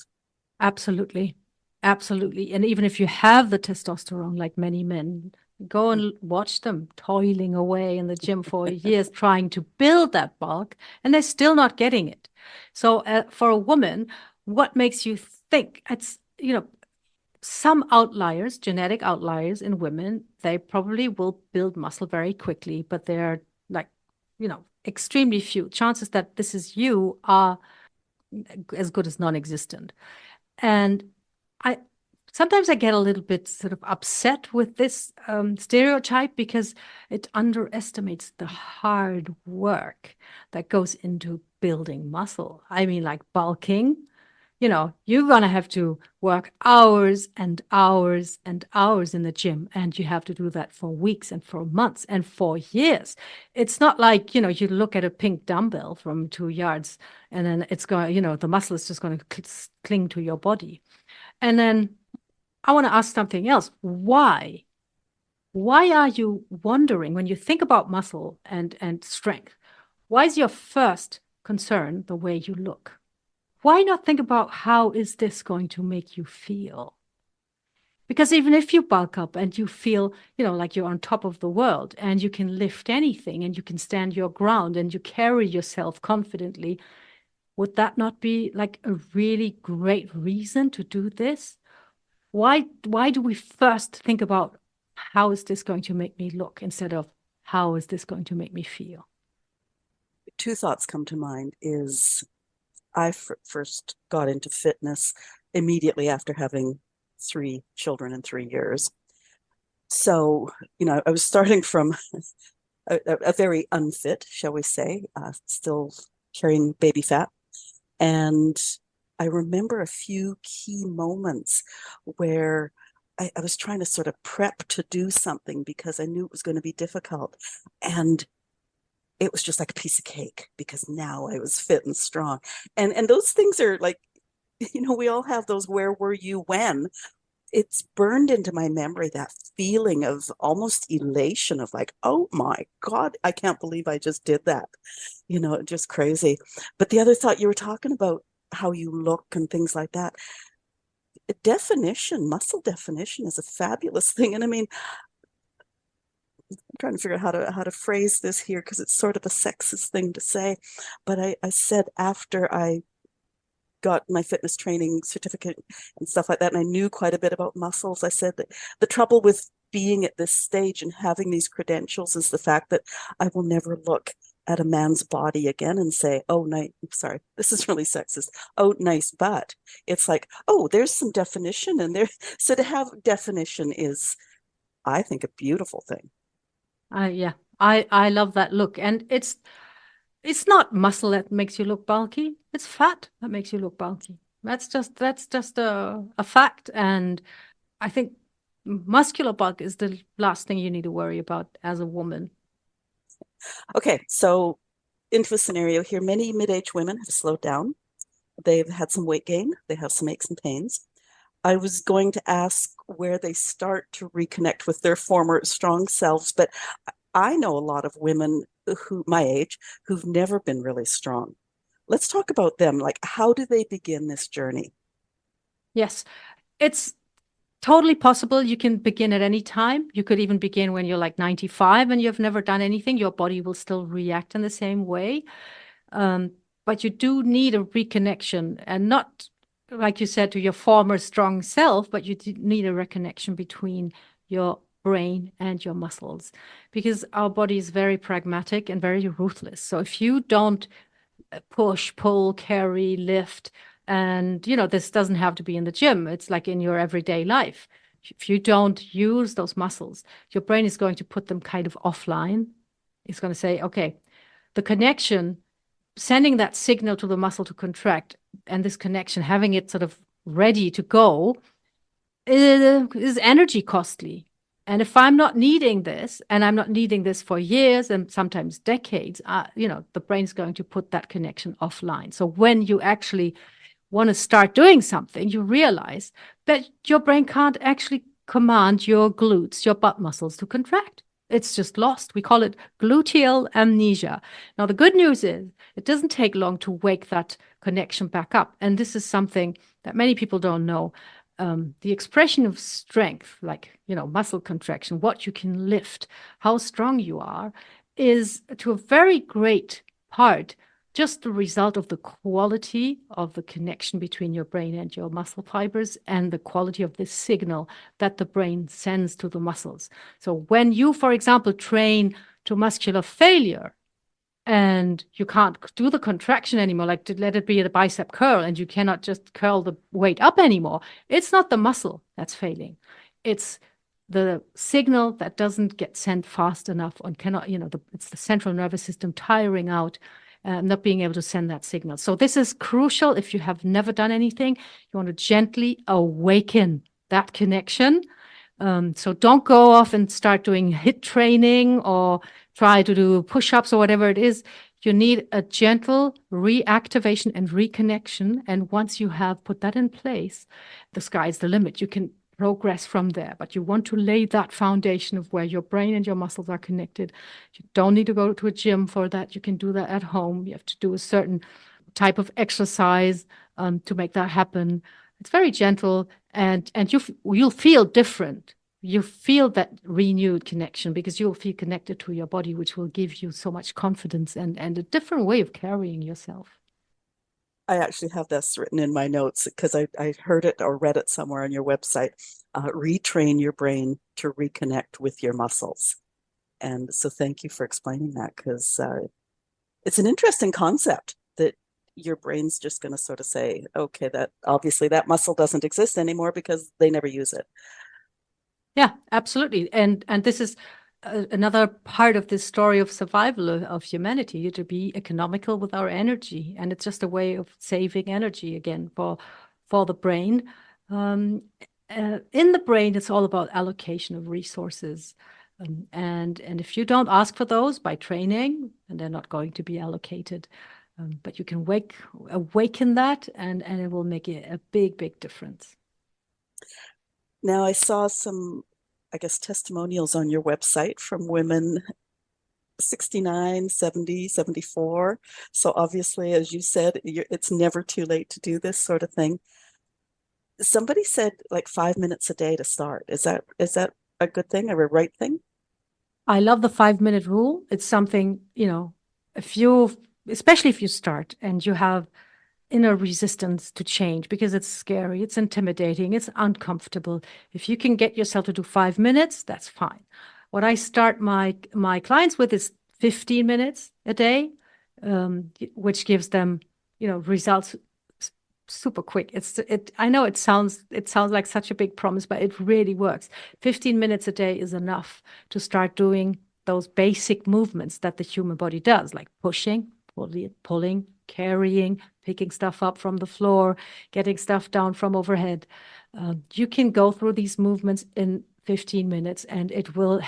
Absolutely. Absolutely. And even if you have the testosterone, like many men, go and watch them toiling away in the gym for years trying to build that bulk, and they're still not getting it. So, for a woman, what makes you think some outliers, genetic outliers in women, they probably will build muscle very quickly, but they're like, extremely few. Chances that this is you are as good as non-existent. And I sometimes I get a little bit sort of upset with this stereotype because it underestimates the hard work that goes into building muscle. I mean, like bulking, you're going to have to work hours and hours and hours in the gym, and you have to do that for weeks and for months and for years. It's not like, you look at a pink dumbbell from 2 yards and then it's going, the muscle is just going to cling to your body. And then I want to ask something else. Why? Why are you wondering when you think about muscle and strength? Why is your first concern the way you look? Why not think about how is this going to make you feel? Because even if you bulk up and you feel, like you're on top of the world and you can lift anything and you can stand your ground and you carry yourself confidently, would that not be like a really great reason to do this? Why do we first think about how is this going to make me look instead of how is this going to make me feel? Two thoughts come to mind is I first got into fitness immediately after having 3 children in 3 years. So, I was starting from a very unfit, shall we say, still carrying baby fat. And I remember a few key moments where I was trying to sort of prep to do something because I knew it was going to be difficult. And it was just like a piece of cake because now I was fit and strong. And those things are like, we all have those where were you when? It's burned into my memory, that feeling of almost elation of like, oh my God, I can't believe I just did that. Just crazy. But the other thought, you were talking about how you look and things like that. Muscle definition is a fabulous thing. And I mean, I'm trying to figure out how to phrase this here because it's sort of a sexist thing to say. But I said after I got my fitness training certificate and stuff like that, and I knew quite a bit about muscles, I said that the trouble with being at this stage and having these credentials is the fact that I will never look at a man's body again and say, oh, nice, sorry, this is really sexist. Oh, nice butt. It's like, oh, there's some definition in there. So to have definition is, I think, a beautiful thing. Yeah, I love that look. And it's not muscle that makes you look bulky. It's fat that makes you look bulky. That's just a fact. And I think muscular bulk is the last thing you need to worry about as a woman. Okay, so into a scenario here, many mid-aged women have slowed down. They've had some weight gain. They have some aches and pains. I was going to ask where they start to reconnect with their former strong selves, but I know a lot of women who my age who've never been really strong. Let's talk about them. Like, how do they begin this journey? Yes, it's totally possible. You can begin at any time. You could even begin when you're like 95 and you've never done anything. Your body will still react in the same way. But you do need a reconnection, and not, like you said, to your former strong self, but you need a reconnection between your brain and your muscles, because our body is very pragmatic and very ruthless. So if you don't push, pull, carry, lift, and this doesn't have to be in the gym. It's like in your everyday life. If you don't use those muscles, your brain is going to put them kind of offline. It's going to say, okay, the connection, sending that signal to the muscle to contract, and this connection, having it sort of ready to go, is energy costly. And if I'm not needing this, and I'm not needing this for years and sometimes decades, the brain's going to put that connection offline. So when you actually want to start doing something, you realize that your brain can't actually command your glutes, your butt muscles to contract. It's just lost. We call it gluteal amnesia. Now, the good news is it doesn't take long to wake that connection back up. And this is something that many people don't know. The expression of strength, like, muscle contraction, what you can lift, how strong you are, is to a very great part just the result of the quality of the connection between your brain and your muscle fibers and the quality of the signal that the brain sends to the muscles. So when you, for example, train to muscular failure, and you can't do the contraction anymore, like to let it be the bicep curl, and you cannot just curl the weight up anymore, it's not the muscle that's failing. It's the signal that doesn't get sent fast enough and cannot, it's the central nervous system tiring out, not being able to send that signal. So this is crucial. If you have never done anything, you want to gently awaken that connection. So don't go off and start doing HIIT training or try to do push-ups or whatever it is. You need a gentle reactivation and reconnection. And once you have put that in place, the sky's the limit. You can progress from there. But you want to lay that foundation of where your brain and your muscles are connected. You don't need to go to a gym for that. You can do that at home. You have to do a certain type of exercise to make that happen. It's very gentle, and you'll feel different. You feel that renewed connection because you'll feel connected to your body, which will give you so much confidence and a different way of carrying yourself. I actually have this written in my notes because I heard it or read it somewhere on your website. Retrain your brain to reconnect with your muscles. And so thank you for explaining that because it's an interesting concept that your brain's just going to sort of say, okay, that obviously that muscle doesn't exist anymore because they never use it. Yeah, absolutely. And this is another part of this story of survival of humanity, to be economical with our energy. And it's just a way of saving energy again for the brain. In the brain, it's all about allocation of resources. And if you don't ask for those by training, then they're not going to be allocated. But you can awaken that, and it will make a big, big difference. Now, I saw some, I guess, testimonials on your website from women 69, 70, 74. So obviously, as you said, it's never too late to do this sort of thing. Somebody said like 5 minutes a day to start. Is that a good thing or a right thing? I love the 5 minute rule. It's something, especially if you start and you have inner resistance to change because it's scary, it's intimidating, it's uncomfortable. If you can get yourself to do 5 minutes, that's fine. What I start my clients with is 15 minutes a day, which gives them, results super quick. I know it sounds like such a big promise, but it really works. 15 minutes a day is enough to start doing those basic movements that the human body does, like pushing, pulling, carrying, picking stuff up from the floor, getting stuff down from overhead. You can go through these movements in 15 minutes and it will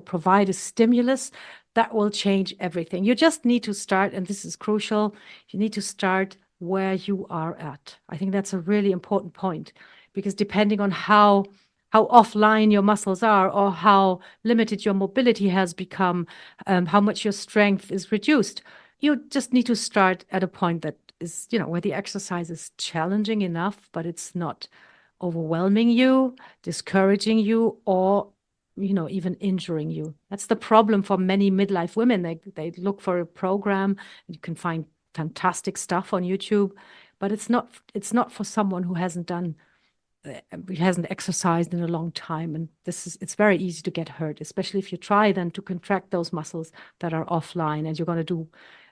provide a stimulus that will change everything. You just need to start, and this is crucial, you need to start where you are at. I think that's a really important point, because depending on how offline your muscles are or how limited your mobility has become, how much your strength is reduced, you just need to start at a point that is, where the exercise is challenging enough, but it's not overwhelming you, discouraging you, or even injuring you. That's the problem for many midlife women. They look for a program. You can find fantastic stuff on YouTube, but it's not for someone who hasn't exercised in a long time. And it's very easy to get hurt, especially if you try then to contract those muscles that are offline and you're going to do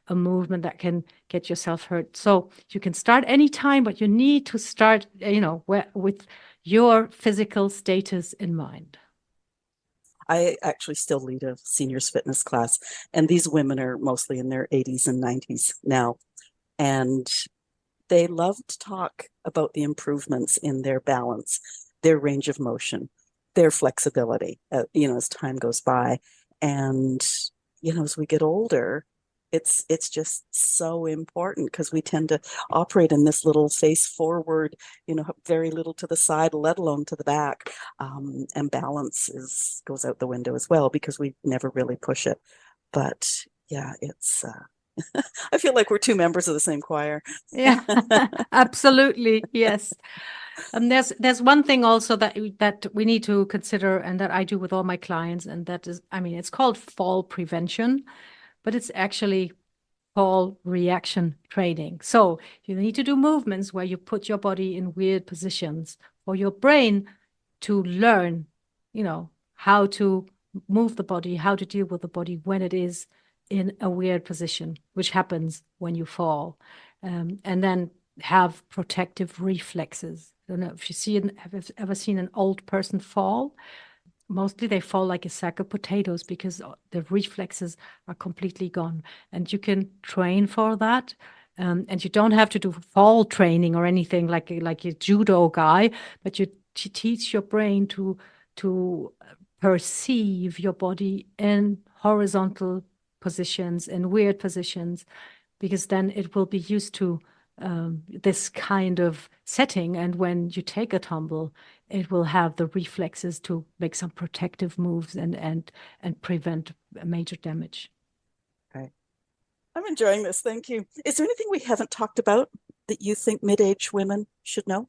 a movement that can get yourself hurt. So you can start anytime, but you need to start, with your physical status in mind. I actually still lead a seniors fitness class, and these women are mostly in their 80s and 90s now. And they love to talk about the improvements in their balance, their range of motion, their flexibility, as time goes by. And, as we get older, it's just so important because we tend to operate in this little face forward, very little to the side, let alone to the back. And balance goes out the window as well because we never really push it. But yeah, it's I feel like we're two members of the same choir. Yeah, absolutely. Yes. There's one thing also that we need to consider, and that I do with all my clients, and that is, it's called fall prevention, but it's actually fall reaction training. So you need to do movements where you put your body in weird positions for your brain to learn, how to move the body, how to deal with the body when it is in a weird position, which happens when you fall, and then have protective reflexes. I don't know if have ever seen an old person fall. Mostly they fall like a sack of potatoes because the reflexes are completely gone. And you can train for that. And you don't have to do fall training or anything like a judo guy, but you teach your brain to perceive your body in horizontal positions, in weird positions, because then it will be used to this kind of setting. And when you take a tumble, it will have the reflexes to make some protective moves and prevent major damage. Okay. I'm enjoying this. Thank you. Is there anything we haven't talked about that you think mid-age women should know?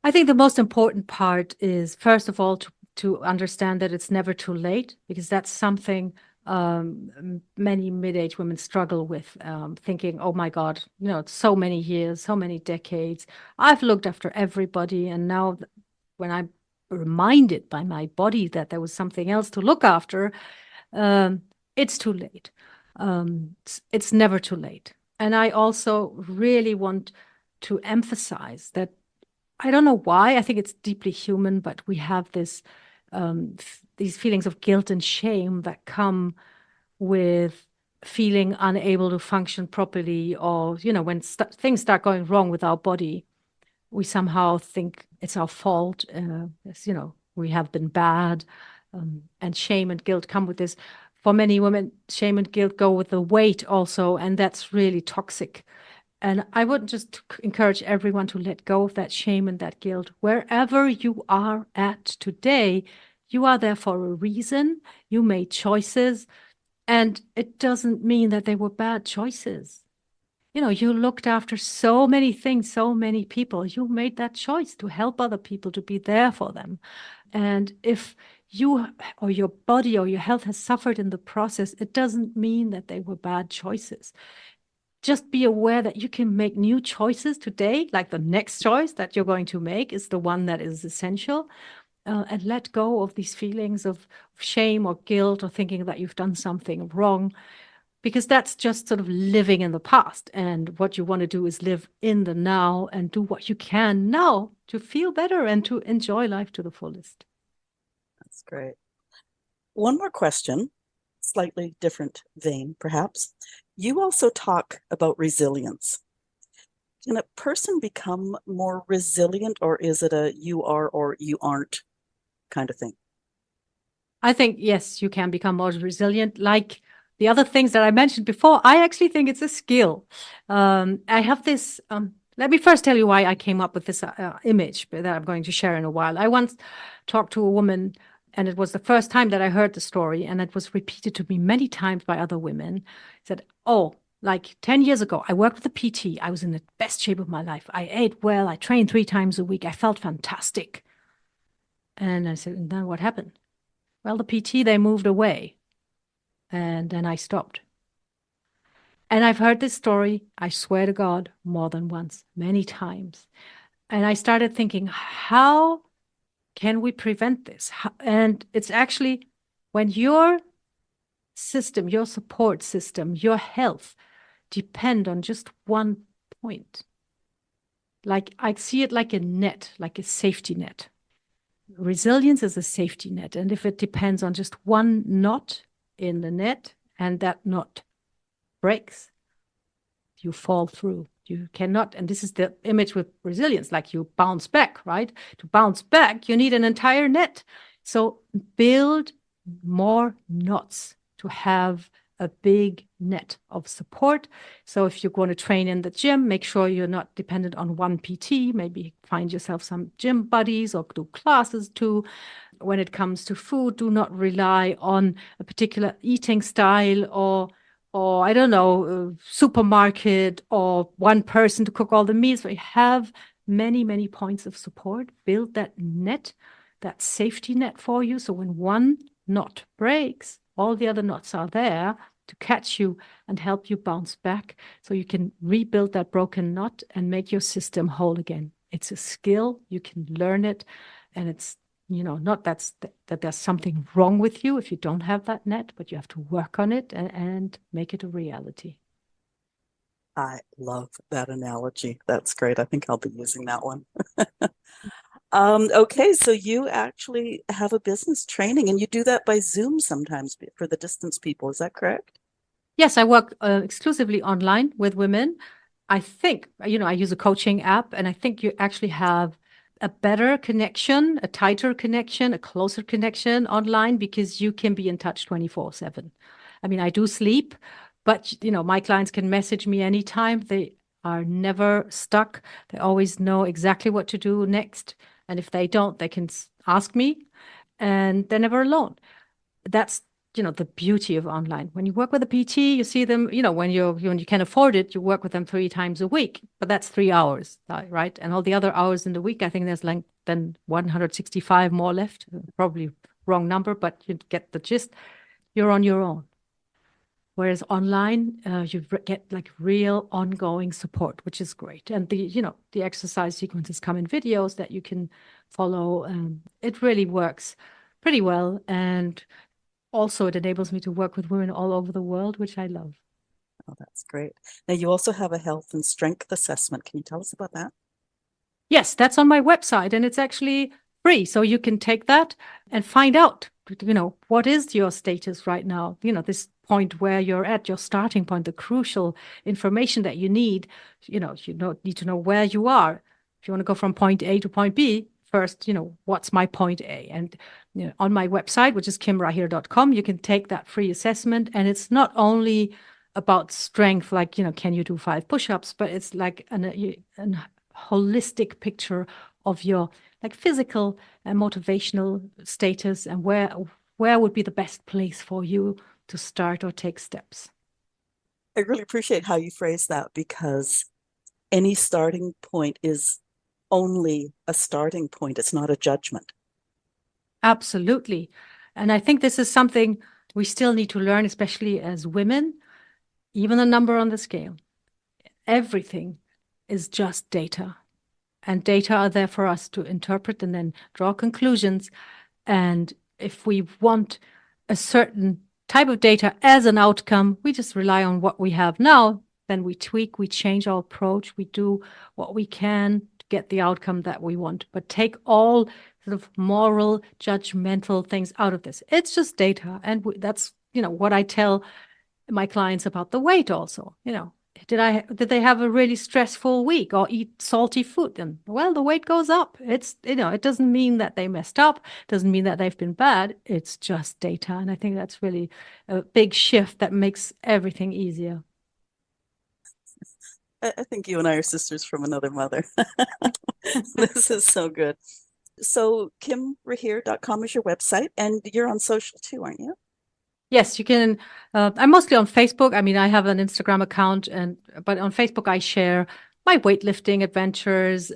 I think the most important part is, first of all, to understand that it's never too late, because that's something many mid-age women struggle with, thinking, oh my God, it's so many years, so many decades. I've looked after everybody. And now when I'm reminded by my body that there was something else to look after, it's too late. It's never too late. And I also really want to emphasize that I don't know why, I think it's deeply human, but we have these feelings of guilt and shame that come with feeling unable to function properly, or, when things start going wrong with our body, we somehow think it's our fault. We have been bad, and shame and guilt come with this. For many women, shame and guilt go with the weight also, and that's really toxic. And I would just encourage everyone to let go of that shame and that guilt. Wherever you are at today, you are there for a reason. You made choices, and it doesn't mean that they were bad choices. You looked after so many things, so many people. You made that choice to help other people, to be there for them. And if you or your body or your health has suffered in the process, it doesn't mean that they were bad choices. Just be aware that you can make new choices today, like the next choice that you're going to make is the one that is essential. And let go of these feelings of shame or guilt or thinking that you've done something wrong, because that's just sort of living in the past. And what you want to do is live in the now and do what you can now to feel better and to enjoy life to the fullest. That's great. One more question, slightly different vein, perhaps. You also talk about resilience. Can a person become more resilient, or is it a you are or you aren't kind of thing? I think, yes, you can become more resilient. Like the other things that I mentioned before, I actually think it's a skill. I have this, let me first tell you why I came up with this image that I'm going to share in a while. I once talked to a woman, and it was the first time that I heard the story, and it was repeated to me many times by other women. Said, oh, like 10 years ago, I worked with a PT. I was in the best shape of my life. I ate well. I trained 3 times a week. I felt fantastic. And I said, and then what happened? Well, the PT, they moved away. And then I stopped. And I've heard this story, I swear to God, more than once, many times. And I started thinking, how can we prevent this? And it's actually when your system, your support system, your health depend on just one point. Like I see it like a net, like a safety net. Resilience is a safety net. And if it depends on just one knot in the net and that knot breaks, you fall through. You cannot, and this is the image with resilience, like you bounce back, right? To bounce back, you need an entire net. So build more knots to have a big net of support. So if you're going to train in the gym, make sure you're not dependent on one PT. Maybe find yourself some gym buddies or do classes too. When it comes to food, do not rely on a particular eating style or I don't know, supermarket or one person to cook all the meals. We have many, many points of support. Build that net, that safety net for you. So when one knot breaks, all the other knots are there to catch you and help you bounce back so you can rebuild that broken knot and make your system whole again. It's a skill. You can learn it. And it's not that there's something wrong with you if you don't have that net, but you have to work on it and make it a reality. I love that analogy. That's great. I think I'll be using that one. Okay, so you actually have a business training and you do that by Zoom sometimes for the distance people. Is that correct? Yes, I work exclusively online with women. I think, I use a coaching app, and I think you actually have a better connection, a tighter connection, a closer connection online because you can be in touch 24/7. I mean, I do sleep, but my clients can message me anytime. They are never stuck. They always know exactly what to do next. And if they don't, they can ask me, and they're never alone. That's the beauty of online. When you work with a PT, you see them, when you can afford it, you work with them 3 times a week, but that's 3 hours, right? And all the other hours in the week, I think there's like then 165 more left, probably wrong number, but you get the gist. You're on your own. Whereas online, you get like real ongoing support, which is great. And the exercise sequences come in videos that you can follow. It really works pretty well. And also it enables me to work with women all over the world, which I love. Oh, that's great. Now, you also have a health and strength assessment. Can you tell us about that? Yes, that's on my website and it's actually free. So you can take that and find out, what is your status right now? This point where you're at, your starting point, the crucial information that you need. You don't need to know where you are. If you want to go from point A to point B, first, what's my point A? And on my website, which is kimrahir.com, you can take that free assessment. And it's not only about strength, like, can you do 5 push-ups, but it's like an holistic picture of your like physical and motivational status and where would be the best place for you to start or take steps. I really appreciate how you phrase that, because any starting point is only a starting point. It's not a judgment. Absolutely. And I think this is something we still need to learn, especially as women. Even a number on the scale, everything is just data. And data are there for us to interpret and then draw conclusions. And if we want a certain type of data as an outcome, we just rely on what we have now. Then we tweak, we change our approach, we do what we can to get the outcome that we want. But take all sort of moral, judgmental things out of this. It's just data. And that's, what I tell my clients about the weight also. Did they have a really stressful week or eat salty food? And well, the weight goes up. It doesn't mean that they messed up, doesn't mean that they've been bad. It's just data. And I think that's really a big shift that makes everything easier. I think you and I are sisters from another mother. This is so good. So kimrahir.com is your website, and you're on social too, aren't you? Yes, you can. I'm mostly on Facebook. I mean, I have an Instagram account, but on Facebook I share my weightlifting adventures,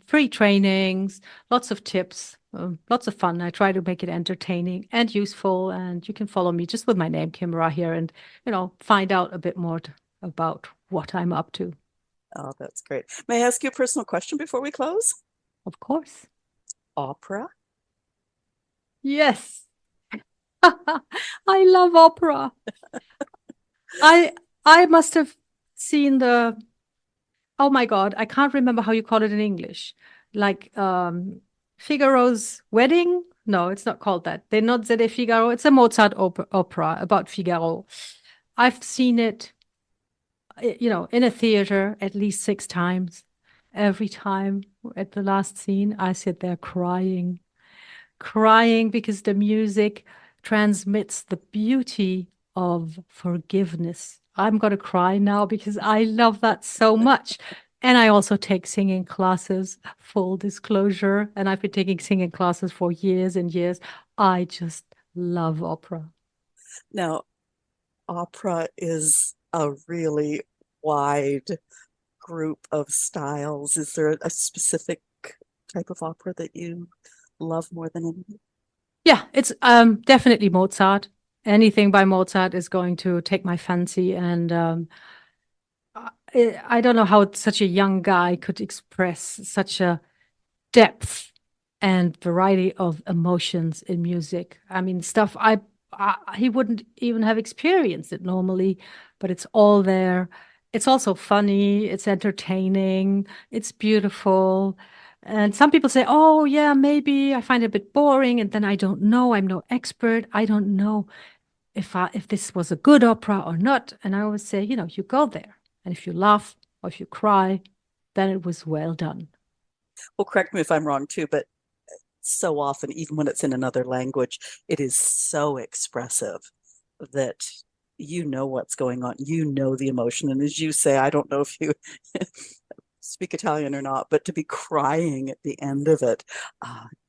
free trainings, lots of tips, lots of fun. I try to make it entertaining and useful. And you can follow me just with my name, Kim Rahir, and find out a bit more about what I'm up to. Oh, that's great. May I ask you a personal question before we close? Of course. Opera? Yes. I love opera. I must have seen oh my God, I can't remember how you call it in English. Like Figaro's Wedding? No, it's not called that. They're not Zede Figaro. It's a Mozart opera about Figaro. I've seen it, in a theater at least 6 times. Every time at the last scene, I sit there crying because the music transmits the beauty of forgiveness. I'm going to cry now because I love that so much. And I also take singing classes, full disclosure. And I've been taking singing classes for years and years. I just love opera. Now, opera is a really wide group of styles. Is there a specific type of opera that you love more than anything? Yeah, it's definitely Mozart. Anything by Mozart is going to take my fancy. And I don't know how such a young guy could express such a depth and variety of emotions in music. I mean, stuff he wouldn't even have experienced it normally, but it's all there. It's also funny, it's entertaining, it's beautiful. And some people say, oh, yeah, maybe I find it a bit boring. And then I don't know. I'm no expert. I don't know if this was a good opera or not. And I always say, you go there. And if you laugh or if you cry, then it was well done. Well, correct me if I'm wrong too, but so often, even when it's in another language, it is so expressive that you know what's going on. You know the emotion. And as you say, I don't know if you speak Italian or not, but to be crying at the end of it,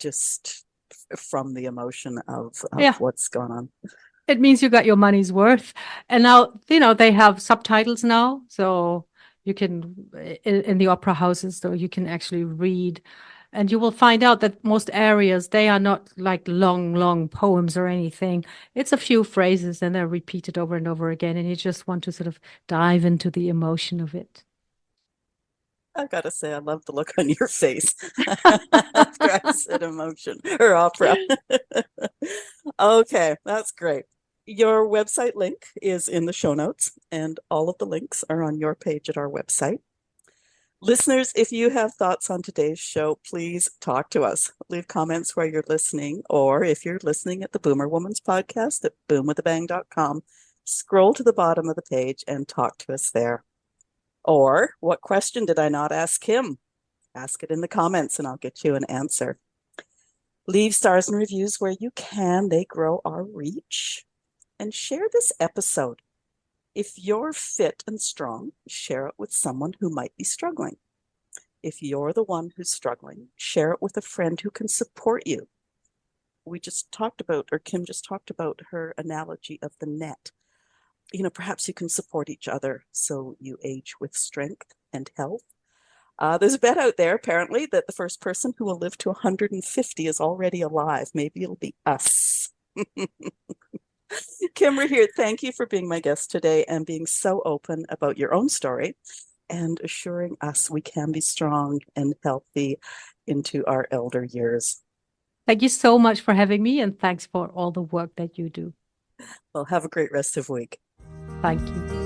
just from the emotion of Yeah. what's going on. It means you got your money's worth. And now, they have subtitles now. So you can, in the opera houses, so you can actually read And you will find out that most areas, they are not like long poems or anything. It's a few phrases and they're repeated over and over again. And you just want to sort of dive into the emotion of it. I've got to say, I love the look on your face after I said emotion or opera. Okay, that's great. Your website link is in the show notes, and all of the links are on your page at our website. Listeners, if you have thoughts on today's show, please talk to us. Leave comments where you're listening, or if you're listening at the Boomer Woman's podcast at boomwithabang.com, scroll to the bottom of the page and talk to us there. Or, what question did I not ask him? Ask it in the comments and I'll get you an answer. Leave stars and reviews where you can. They grow our reach. And share this episode. If you're fit and strong, share it with someone who might be struggling. If you're the one who's struggling, share it with a friend who can support you. We just talked about, or Kim just talked about her analogy of the net. You know, perhaps you can support each other so you age with strength and health. There's a bet out there, apparently, that the first person who will live to 150 is already alive. Maybe it'll be us. Kim Rahir, thank you for being my guest today and being so open about your own story and assuring us we can be strong and healthy into our elder years. Thank you so much for having me, and thanks for all the work that you do. Well, have a great rest of the week. Thank you.